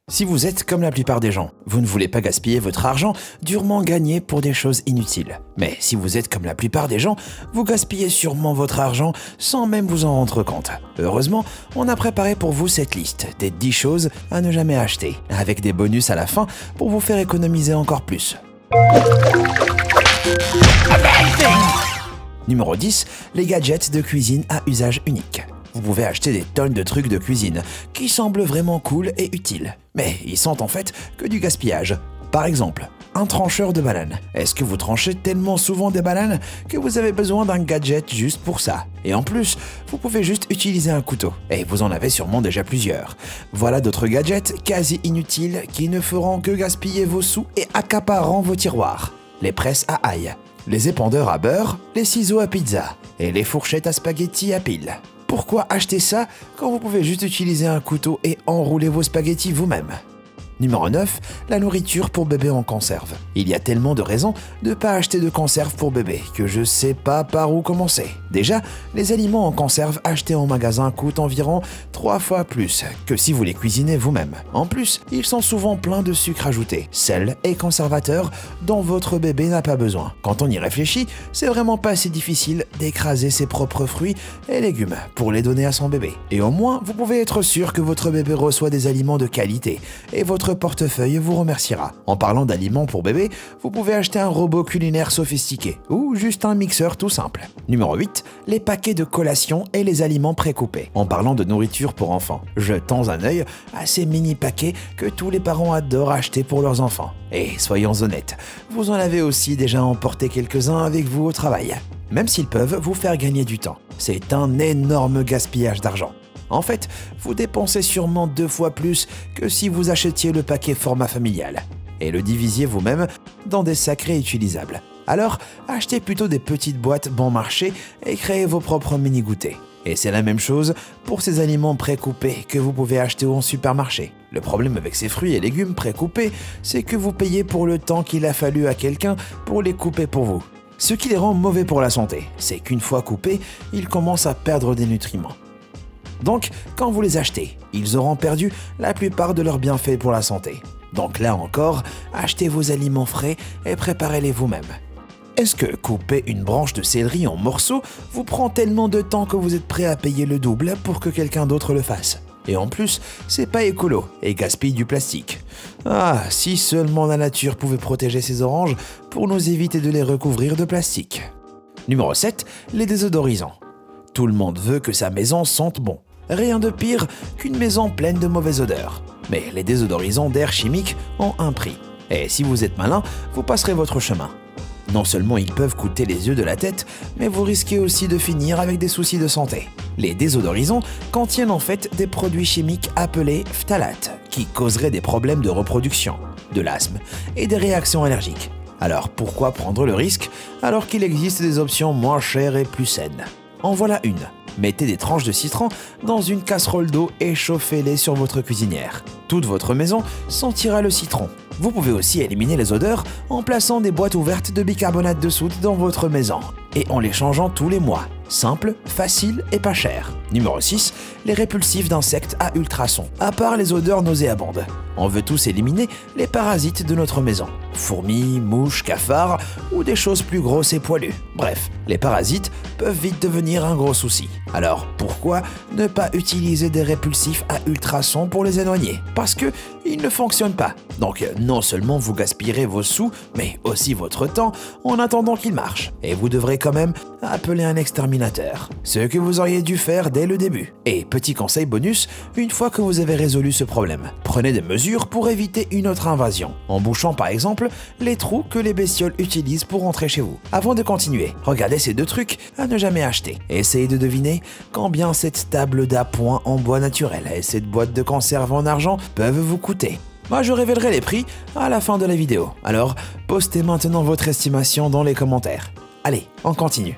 Si vous êtes comme la plupart des gens, vous ne voulez pas gaspiller votre argent durement gagné pour des choses inutiles. Mais si vous êtes comme la plupart des gens, vous gaspillez sûrement votre argent sans même vous en rendre compte. Heureusement, on a préparé pour vous cette liste des 10 choses à ne jamais acheter, avec des bonus à la fin pour vous faire économiser encore plus. Numéro 10, les gadgets de cuisine à usage unique. Vous pouvez acheter des tonnes de trucs de cuisine qui semblent vraiment cool et utiles, mais ils sont en fait que du gaspillage. Par exemple, un trancheur de bananes. Est-ce que vous tranchez tellement souvent des bananes que vous avez besoin d'un gadget juste pour ça? Et en plus, vous pouvez juste utiliser un couteau, et vous en avez sûrement déjà plusieurs. Voilà d'autres gadgets quasi inutiles qui ne feront que gaspiller vos sous et accaparant vos tiroirs. Les presses à ail, les épandeurs à beurre, les ciseaux à pizza et les fourchettes à spaghettis à pile. Pourquoi acheter ça quand vous pouvez juste utiliser un couteau et enrouler vos spaghettis vous-même? Numéro 9, la nourriture pour bébé en conserve. Il y a tellement de raisons de ne pas acheter de conserve pour bébé que je sais pas par où commencer. Déjà, les aliments en conserve achetés en magasin coûtent environ 3 fois plus que si vous les cuisinez vous-même. En plus, ils sont souvent pleins de sucre ajouté, sel et conservateurs dont votre bébé n'a pas besoin. Quand on y réfléchit, c'est vraiment pas si difficile d'écraser ses propres fruits et légumes pour les donner à son bébé. Et au moins, vous pouvez être sûr que votre bébé reçoit des aliments de qualité et votre portefeuille vous remerciera. En parlant d'aliments pour bébé, vous pouvez acheter un robot culinaire sophistiqué ou juste un mixeur tout simple. Numéro 8, les paquets de collation et les aliments précoupés. En parlant de nourriture pour enfants, jetons un œil à ces mini paquets que tous les parents adorent acheter pour leurs enfants. Et soyons honnêtes, vous en avez aussi déjà emporté quelques-uns avec vous au travail. Même s'ils peuvent vous faire gagner du temps, c'est un énorme gaspillage d'argent. En fait, vous dépensez sûrement 2 fois plus que si vous achetiez le paquet format familial et le divisiez vous-même dans des sacs réutilisables. Alors, achetez plutôt des petites boîtes bon marché et créez vos propres mini-goûters. Et c'est la même chose pour ces aliments précoupés que vous pouvez acheter en supermarché. Le problème avec ces fruits et légumes précoupés, c'est que vous payez pour le temps qu'il a fallu à quelqu'un pour les couper pour vous. Ce qui les rend mauvais pour la santé, c'est qu'une fois coupés, ils commencent à perdre des nutriments. Donc, quand vous les achetez, ils auront perdu la plupart de leurs bienfaits pour la santé. Donc là encore, achetez vos aliments frais et préparez-les vous-même. Est-ce que couper une branche de céleri en morceaux vous prend tellement de temps que vous êtes prêt à payer le double pour que quelqu'un d'autre le fasse? Et en plus, c'est pas écolo et gaspille du plastique. Ah, si seulement la nature pouvait protéger ses oranges pour nous éviter de les recouvrir de plastique. Numéro 7, les désodorisants. Tout le monde veut que sa maison sente bon. Rien de pire qu'une maison pleine de mauvaises odeurs. Mais les désodorisants d'air chimique ont un prix. Et si vous êtes malin, vous passerez votre chemin. Non seulement ils peuvent coûter les yeux de la tête, mais vous risquez aussi de finir avec des soucis de santé. Les désodorisants contiennent en fait des produits chimiques appelés phtalates, qui causeraient des problèmes de reproduction, de l'asthme et des réactions allergiques. Alors pourquoi prendre le risque alors qu'il existe des options moins chères et plus saines? En voilà une. Mettez des tranches de citron dans une casserole d'eau et chauffez-les sur votre cuisinière. Toute votre maison sentira le citron. Vous pouvez aussi éliminer les odeurs en plaçant des boîtes ouvertes de bicarbonate de soude dans votre maison et en les changeant tous les mois. Simple, facile et pas cher. Numéro 6, les répulsifs d'insectes à ultrasons. À part les odeurs nauséabondes, on veut tous éliminer les parasites de notre maison. Fourmis, mouches, cafards ou des choses plus grosses et poilues. Bref, les parasites peuvent vite devenir un gros souci. Alors pourquoi ne pas utiliser des répulsifs à ultrasons pour les éloigner? Parce que ils ne fonctionnent pas. Donc non seulement vous gaspillerez vos sous, mais aussi votre temps en attendant qu'ils marchent. Et vous devrez quand même appeler un exterminateur. Ce que vous auriez dû faire dès le début. Et petit conseil bonus, une fois que vous avez résolu ce problème, prenez des mesures pour éviter une autre invasion, en bouchant par exemple les trous que les bestioles utilisent pour entrer chez vous. Avant de continuer, regardez ces 2 trucs à ne jamais acheter. Essayez de deviner combien cette table d'appoint en bois naturel et cette boîte de conserve en argent peuvent vous coûter. Moi, je révélerai les prix à la fin de la vidéo. Alors, postez maintenant votre estimation dans les commentaires. Allez, on continue.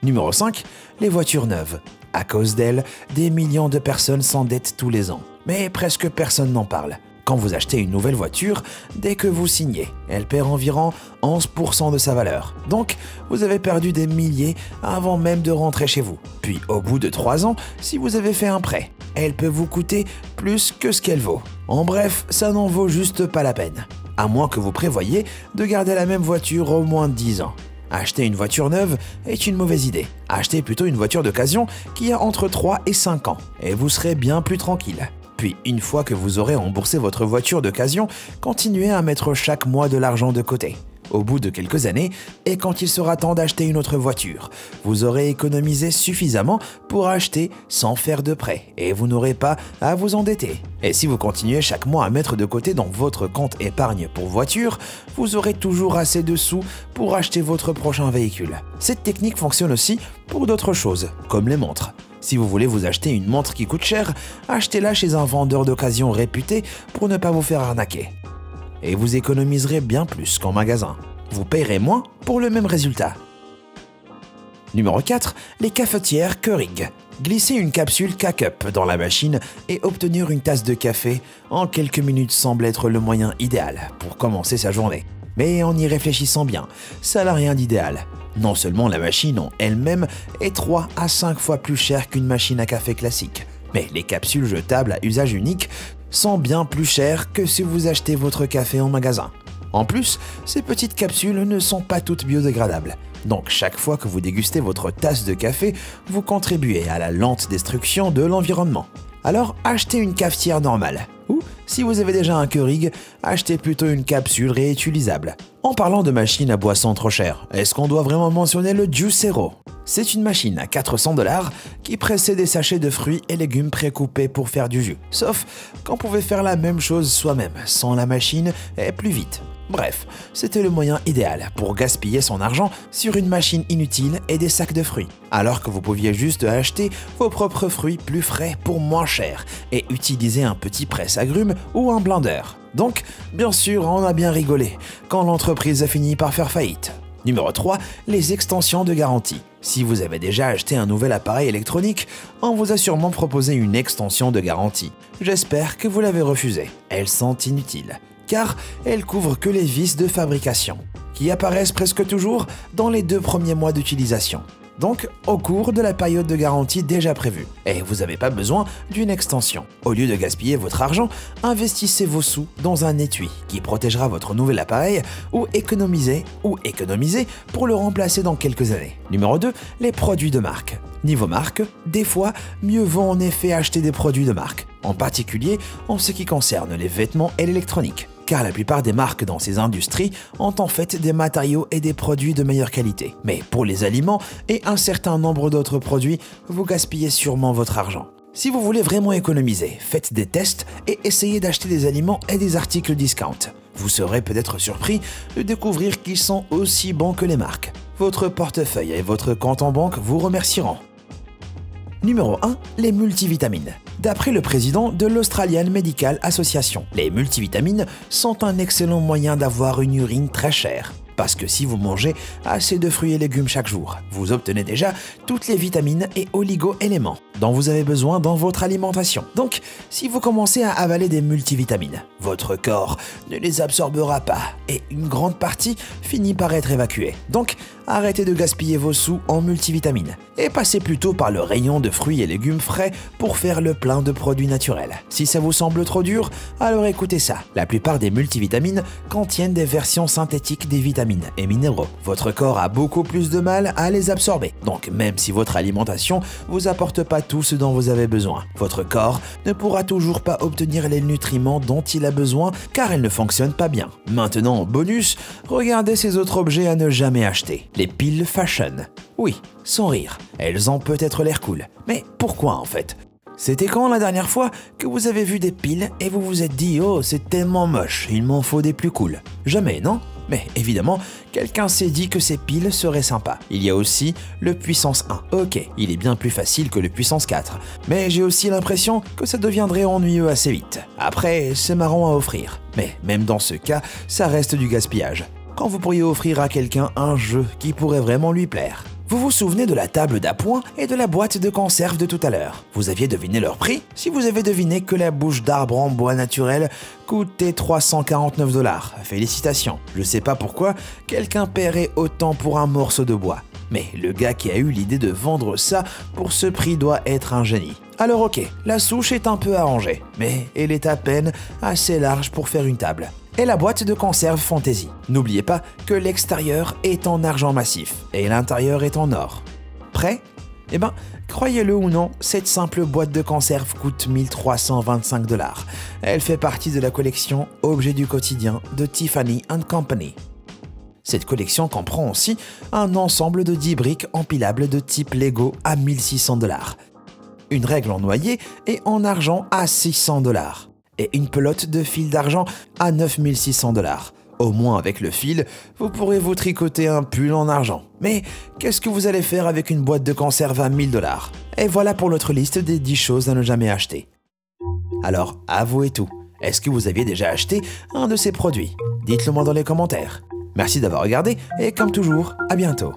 Numéro 5, les voitures neuves. À cause d'elles, des millions de personnes s'endettent tous les ans. Mais presque personne n'en parle. Quand vous achetez une nouvelle voiture, dès que vous signez, elle perd environ 11% de sa valeur. Donc, vous avez perdu des milliers avant même de rentrer chez vous. Puis, au bout de 3 ans, si vous avez fait un prêt, elle peut vous coûter plus que ce qu'elle vaut. En bref, ça n'en vaut juste pas la peine. À moins que vous prévoyiez de garder la même voiture au moins 10 ans. Acheter une voiture neuve est une mauvaise idée. Achetez plutôt une voiture d'occasion qui a entre 3 et 5 ans et vous serez bien plus tranquille. Puis, une fois que vous aurez remboursé votre voiture d'occasion, continuez à mettre chaque mois de l'argent de côté. Au bout de quelques années, et quand il sera temps d'acheter une autre voiture, vous aurez économisé suffisamment pour acheter sans faire de prêt et vous n'aurez pas à vous endetter. Et si vous continuez chaque mois à mettre de côté dans votre compte épargne pour voiture, vous aurez toujours assez de sous pour acheter votre prochain véhicule. Cette technique fonctionne aussi pour d'autres choses, comme les montres. Si vous voulez vous acheter une montre qui coûte cher, achetez-la chez un vendeur d'occasion réputé pour ne pas vous faire arnaquer. Et vous économiserez bien plus qu'en magasin. Vous payerez moins pour le même résultat. Numéro 4. Les cafetières Keurig. Glisser une capsule K-Cup dans la machine et obtenir une tasse de café en quelques minutes semble être le moyen idéal pour commencer sa journée. Mais en y réfléchissant bien, ça n'a rien d'idéal. Non seulement la machine en elle-même est 3 à 5 fois plus chère qu'une machine à café classique, mais les capsules jetables à usage unique sont bien plus chères que si vous achetez votre café en magasin. En plus, ces petites capsules ne sont pas toutes biodégradables. Donc chaque fois que vous dégustez votre tasse de café, vous contribuez à la lente destruction de l'environnement. Alors achetez une cafetière normale. Ou, si vous avez déjà un Keurig, achetez plutôt une capsule réutilisable. En parlant de machines à boissons trop chères, est-ce qu'on doit vraiment mentionner le Juicero? C'est une machine à 400 $ qui pressait des sachets de fruits et légumes précoupés pour faire du jus. Sauf qu'on pouvait faire la même chose soi-même, sans la machine et plus vite. Bref, c'était le moyen idéal pour gaspiller son argent sur une machine inutile et des sacs de fruits, alors que vous pouviez juste acheter vos propres fruits plus frais pour moins cher et utiliser un petit presse-agrumes ou un blender. Donc, bien sûr, on a bien rigolé quand l'entreprise a fini par faire faillite. Numéro 3. Les extensions de garantie. Si vous avez déjà acheté un nouvel appareil électronique, on vous a sûrement proposé une extension de garantie. J'espère que vous l'avez refusée. Elles sont inutiles, car elles couvrent que les vices de fabrication, qui apparaissent presque toujours dans les 2 premiers mois d'utilisation. Donc au cours de la période de garantie déjà prévue. Et vous n'avez pas besoin d'une extension. Au lieu de gaspiller votre argent, investissez vos sous dans un étui qui protégera votre nouvel appareil ou économisez pour le remplacer dans quelques années. Numéro 2. Les produits de marque. Niveau marque, des fois, mieux vaut en effet acheter des produits de marque, en particulier en ce qui concerne les vêtements et l'électronique. Car la plupart des marques dans ces industries ont en fait des matériaux et des produits de meilleure qualité. Mais pour les aliments et un certain nombre d'autres produits, vous gaspillez sûrement votre argent. Si vous voulez vraiment économiser, faites des tests et essayez d'acheter des aliments et des articles discount. Vous serez peut-être surpris de découvrir qu'ils sont aussi bons que les marques. Votre portefeuille et votre compte en banque vous remercieront. Numéro 1. Les multivitamines. D'après le président de l'Australian Medical Association, les multivitamines sont un excellent moyen d'avoir une urine très chère. Parce que si vous mangez assez de fruits et légumes chaque jour, vous obtenez déjà toutes les vitamines et oligo-éléments dont vous avez besoin dans votre alimentation. Donc, si vous commencez à avaler des multivitamines, votre corps ne les absorbera pas et une grande partie finit par être évacuée. Donc, arrêtez de gaspiller vos sous en multivitamines et passez plutôt par le rayon de fruits et légumes frais pour faire le plein de produits naturels. Si ça vous semble trop dur, alors écoutez ça. La plupart des multivitamines contiennent des versions synthétiques des vitamines et minéraux. Votre corps a beaucoup plus de mal à les absorber. Donc, même si votre alimentation vous apporte pas tout ce dont vous avez besoin, votre corps ne pourra toujours pas obtenir les nutriments dont il a besoin car elle ne fonctionne pas bien. Maintenant, bonus, regardez ces autres objets à ne jamais acheter. Les piles fashion. Oui, sans rire, elles ont peut-être l'air cool. Mais pourquoi en fait? C'était quand la dernière fois que vous avez vu des piles et vous vous êtes dit « Oh, c'est tellement moche, il m'en faut des plus cool ». Jamais, non? Mais évidemment, quelqu'un s'est dit que ces piles seraient sympas. Il y a aussi le puissance 1. Ok, il est bien plus facile que le puissance 4. Mais j'ai aussi l'impression que ça deviendrait ennuyeux assez vite. Après, c'est marrant à offrir. Mais même dans ce cas, ça reste du gaspillage. Quand vous pourriez offrir à quelqu'un un jeu qui pourrait vraiment lui plaire. Vous vous souvenez de la table d'appoint et de la boîte de conserve de tout à l'heure? Vous aviez deviné leur prix? Si vous avez deviné que la bouche d'arbre en bois naturel coûtait 349 $, félicitations. Je sais pas pourquoi quelqu'un paierait autant pour un morceau de bois. Mais le gars qui a eu l'idée de vendre ça pour ce prix doit être un génie. Alors ok, la souche est un peu arrangée, mais elle est à peine assez large pour faire une table. Et la boîte de conserve Fantasy. N'oubliez pas que l'extérieur est en argent massif et l'intérieur est en or. Prêt? Eh ben, croyez-le ou non, cette simple boîte de conserve coûte 1325 $. Elle fait partie de la collection Objets du quotidien de Tiffany & Company. Cette collection comprend aussi un ensemble de 10 briques empilables de type Lego à 1600 $, une règle en noyer et en argent à 600 $, et une pelote de fil d'argent à 9600 $. Au moins avec le fil, vous pourrez vous tricoter un pull en argent. Mais qu'est-ce que vous allez faire avec une boîte de conserve à 1000 $? Et voilà pour notre liste des 10 choses à ne jamais acheter. Alors, avouez tout. Est-ce que vous aviez déjà acheté un de ces produits? Dites-le moi dans les commentaires. Merci d'avoir regardé et comme toujours, à bientôt.